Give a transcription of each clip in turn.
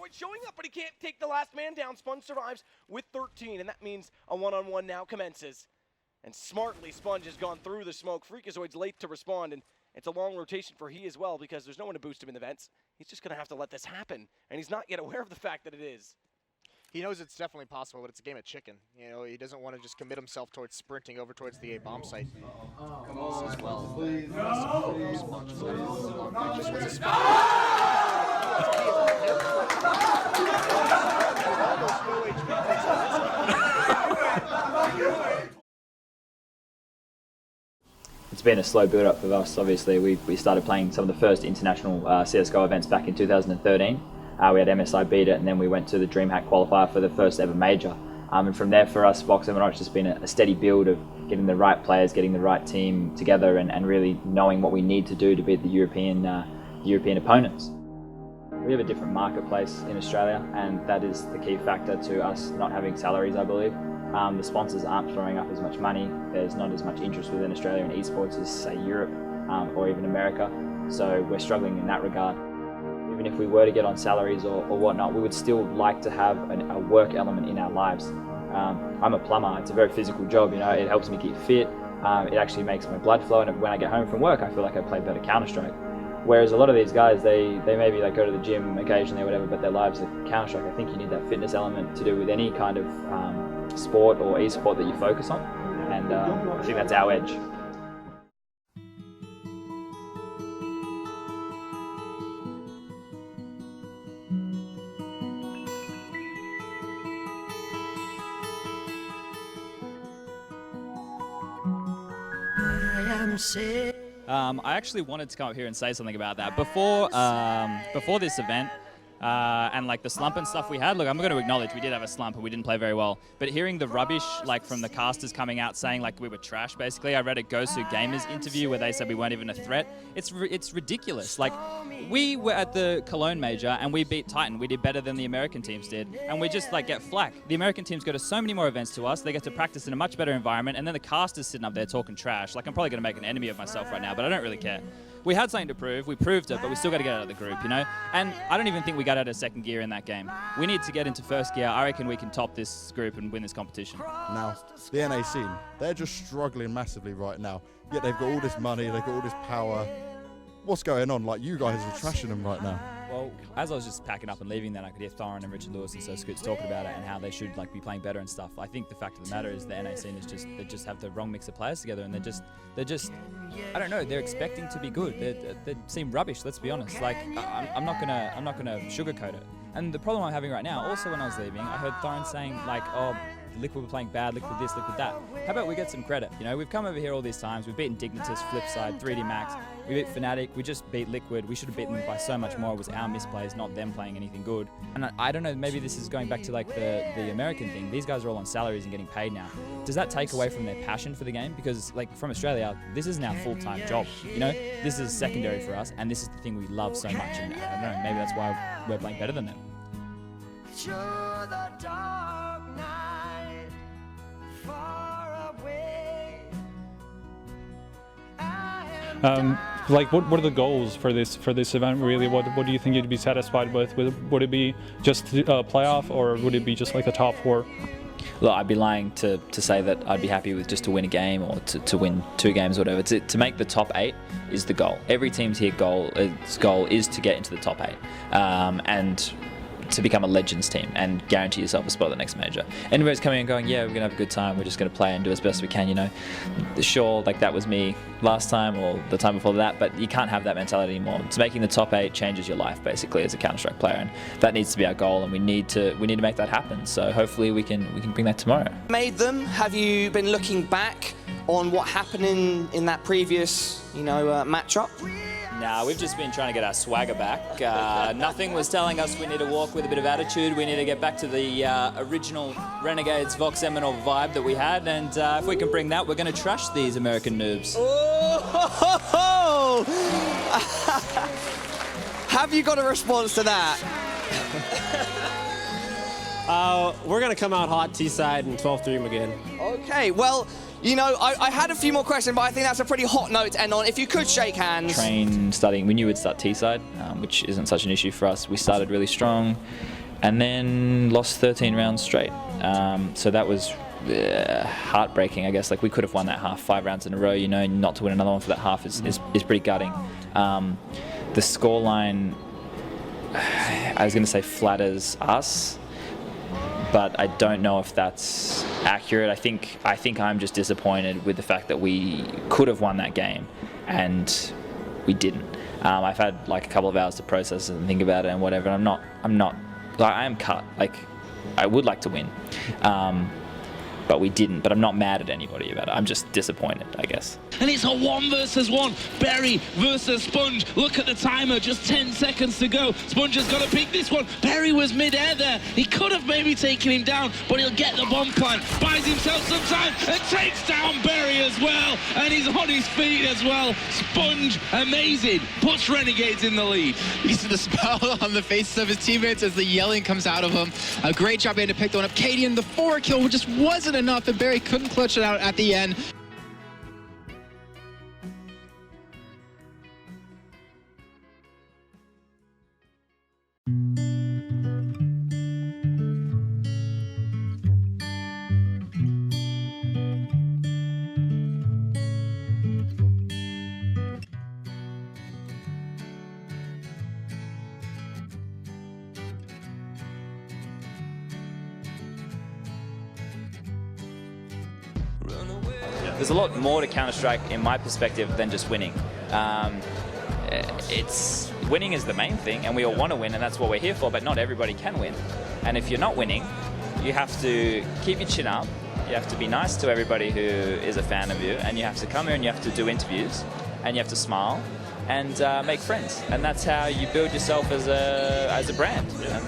Csgo showing up, but he can't take the last man down. SpunJ survives with 13, and that means a one-on-one now commences. And smartly, SpunJ has gone through the smoke. Freakazoid's late to respond, and it's a long rotation for he as well because there's no one to boost him in the vents. He's just going to have to let this happen, and he's not yet aware of the fact that it is. He knows it's definitely possible, but it's a game of chicken. You know, he doesn't want to just commit himself towards sprinting over towards the A bomb site. Come on, as well. Please. It's been a slow build-up for us. Obviously, we started playing some of the first international CSGO events back in 2013. We had MSI beat it, and then we went to the DreamHack qualifier for the first ever major. And from there, for us, VoxMNO, it's just been a steady build of getting the right players, getting the right team together, and really knowing what we need to do to beat the European opponents. We have a different marketplace in Australia, and that is the key factor to us not having salaries, I believe. The sponsors aren't throwing up as much money. There's not as much interest within Australia in esports as, say, Europe or even America. So we're struggling in that regard. Even if we were to get on salaries or whatnot, we would still like to have a work element in our lives. I'm a plumber. It's a very physical job, you know. It helps me keep fit. It actually makes my blood flow, and when I get home from work, I feel like I play better Counter-Strike. Whereas a lot of these guys, they maybe like go to the gym occasionally or whatever, but their lives are Counter-Strike. I think you need that fitness element to do with any kind of sport or e-sport that you focus on, and I think that's our edge. I actually wanted to come up here and say something about that. Before this event, and like the slump and stuff we had, look, I'm going to acknowledge we did have a slump and we didn't play very well. But hearing the rubbish like from the casters coming out saying like we were trash, basically, I read a Gosu Gamers interview where they said we weren't even a threat. It's ridiculous. Like, we were at the Cologne major and we beat Titan. We did better than the American teams did, and we just like get flack. The American teams go to so many more events to us. They get to practice in a much better environment, and then the casters sitting up there talking trash. Like, I'm probably going to make an enemy of myself right now, but I don't really care. We had something to prove, we proved it, but we still got to get out of the group, you know? And I don't even think we got out of second gear in that game. We need to get into first gear. I reckon we can top this group and win this competition. Now, the NA scene, they're just struggling massively right now. Yet they've got all this money, they've got all this power. What's going on? Like, you guys are trashing them right now. Well, as I was just packing up and leaving, then I could hear Thorin and Richard Lewis and So Scoots talking about it and how they should like be playing better and stuff. I think the fact of the matter is the NA scene is just, they just have the wrong mix of players together, and they're just I don't know, they're expecting to be good. They seem rubbish, let's be honest. Like, I'm not gonna sugarcoat it. And the problem I'm having right now, also when I was leaving, I heard Thorin saying like, oh, Liquid were playing bad, Liquid this, Liquid that. How about we get some credit? You know, we've come over here all these times, we've beaten Dignitas, Flipside, 3D Max, we beat Fnatic, we just beat Liquid. We should have beaten them by so much more. It was our misplays, not them playing anything good. And I don't know, maybe this is going back to like the American thing. These guys are all on salaries and getting paid now. Does that take away from their passion for the game? Because like from Australia, this is now a full-time job. You know, this is secondary for us, and this is the thing we love so much. And I don't know, maybe that's why we're playing better than them. Like, what are the goals for this event really? What do you think you'd be satisfied with? Would it be just a playoff, or would it be just like the top 4? Look, I'd be lying to say that I'd be happy with just to win a game or to win 2 games or whatever. To make the top 8 is the goal. Every team's here goal is to get into the top 8. And to become a Legends team and guarantee yourself a spot at the next major. Anybody's coming and going, yeah, we're going to have a good time, we're just going to play and do as best we can, you know. Sure, like that was me last time or the time before that, but you can't have that mentality anymore. So making the top 8 changes your life, basically, as a Counter-Strike player, and that needs to be our goal, and we need to make that happen. So hopefully we can bring that tomorrow. Made them? Have you been looking back on what happened in that previous, you know, matchup? Nah, we've just been trying to get our swagger back. Nothing was telling us we need to walk with a bit of attitude. We need to get back to the original Renegades VoxMNO vibe that we had, and if we can bring that, we're going to trash these American noobs. Oh! Have you got a response to that? We're going to come out hot T-side and 12-3 again. Okay, well, You know, I had a few more questions, but I think that's a pretty hot note to end on. If you could shake hands. We knew we'd start T-side, which isn't such an issue for us. We started really strong and then lost 13 rounds straight. So that was heartbreaking, I guess. Like, we could have won that half 5 rounds in a row, you know, and not to win another one for that half is pretty gutting. The scoreline, I was going to say flatters us, but I don't know if that's accurate. I think I'm just disappointed with the fact that we could have won that game and we didn't. I've had like a couple of hours to process it and think about it and whatever. And I am cut. Like, I would like to win, but we didn't. But I'm not mad at anybody about it. I'm just disappointed, I guess. And it's a 1 versus 1. Berry versus SpunJ. Look at the timer, just 10 seconds to go. SpunJ has got to pick this one. Berry was mid-air there. He could have maybe taken him down, but he'll get the bomb plant. Buys himself some time and takes down Berry as well. And he's on his feet as well. SpunJ, amazing. Puts Renegades in the lead. You see the smile on the faces of his teammates as the yelling comes out of him. A great job being to pick the one up. Cadian, the 4 kill just wasn't enough, and Berry couldn't clutch it out at the end. There's a lot more to Counter-Strike in my perspective than just winning. Winning is the main thing, and we all want to win, and that's what we're here for, but not everybody can win. And if you're not winning, you have to keep your chin up, you have to be nice to everybody who is a fan of you, and you have to come here and you have to do interviews, and you have to smile, and make friends. And that's how you build yourself as a brand. You know?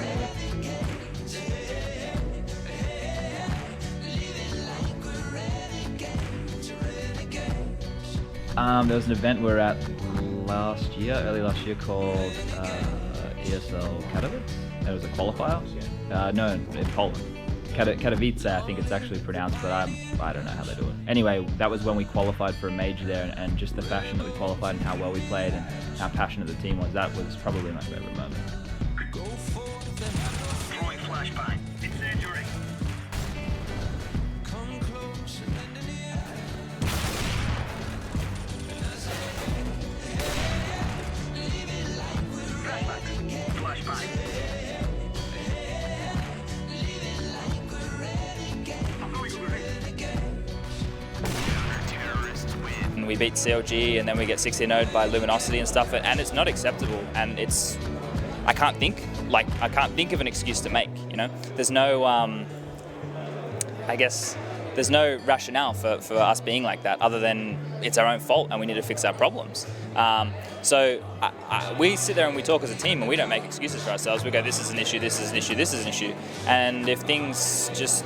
There was an event we were at early last year called ESL Katowice. It was a qualifier. No, in Poland. Katowice, I think it's actually pronounced, but I don't know how they do it. Anyway, that was when we qualified for a major there, and just the fashion that we qualified and how well we played and how passionate the team was, that was probably my favorite moment. Throwing flashbang. Incendiary. We beat CLG, and then we get 16-0'd by Luminosity and stuff, and it's not acceptable. And I can't think of an excuse to make. You know, there's no, I guess, there's no rationale for us being like that, other than it's our own fault and we need to fix our problems. So we sit there and we talk as a team, and we don't make excuses for ourselves. We go, this is an issue, this is an issue, this is an issue, and if things just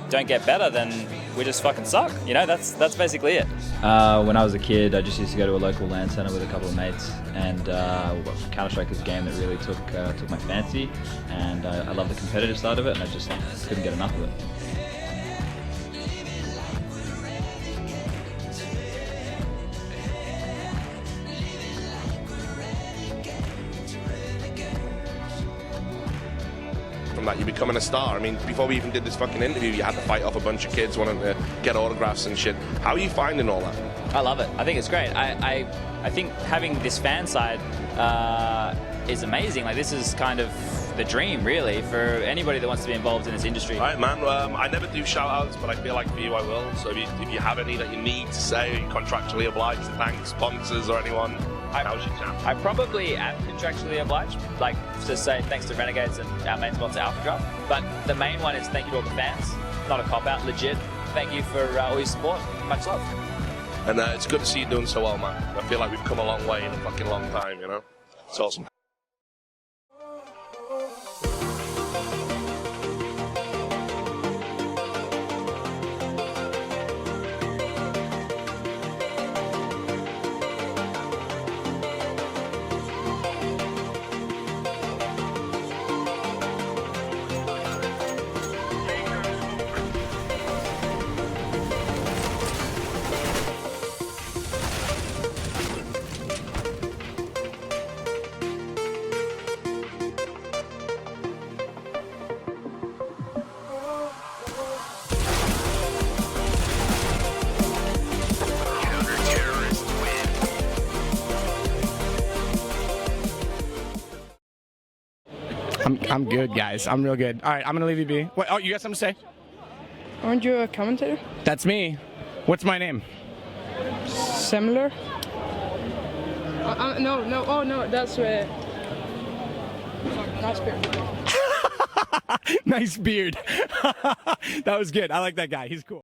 don't get better, then we just fucking suck. You know, that's basically it. When I was a kid, I just used to go to a local LAN center with a couple of mates, and Counter-Strike is a game that really took my fancy, and I love the competitive side of it, and I just couldn't get enough of it. That you're becoming a star. I mean, before we even did this fucking interview, you had to fight off a bunch of kids wanting to get autographs and shit. How are you finding all that? I love it. I think it's great. I think having this fan side is amazing. Like, this is kind of the dream, really, for anybody that wants to be involved in this industry. All right, man. I never do shout-outs, but I feel like for you I will. So if you have any that you need to say, you're contractually obliged to thank sponsors or anyone, now's your chance. I probably am contractually obliged, like, to say thanks to Renegades and our main sponsor, Alpha. But the main one is thank you to all the fans. Not a cop-out, legit. Thank you for all your support. Much love. And it's good to see you doing so well, man. I feel like we've come a long way in a fucking long time, you know? It's awesome. I'm good, guys. I'm real good. All right, I'm gonna leave you be. What, oh, you got something to say? Aren't you a commentator? That's me. What's my name? Similar? No. Oh no, that's nice beard. Nice beard. That was good. I like that guy. He's cool.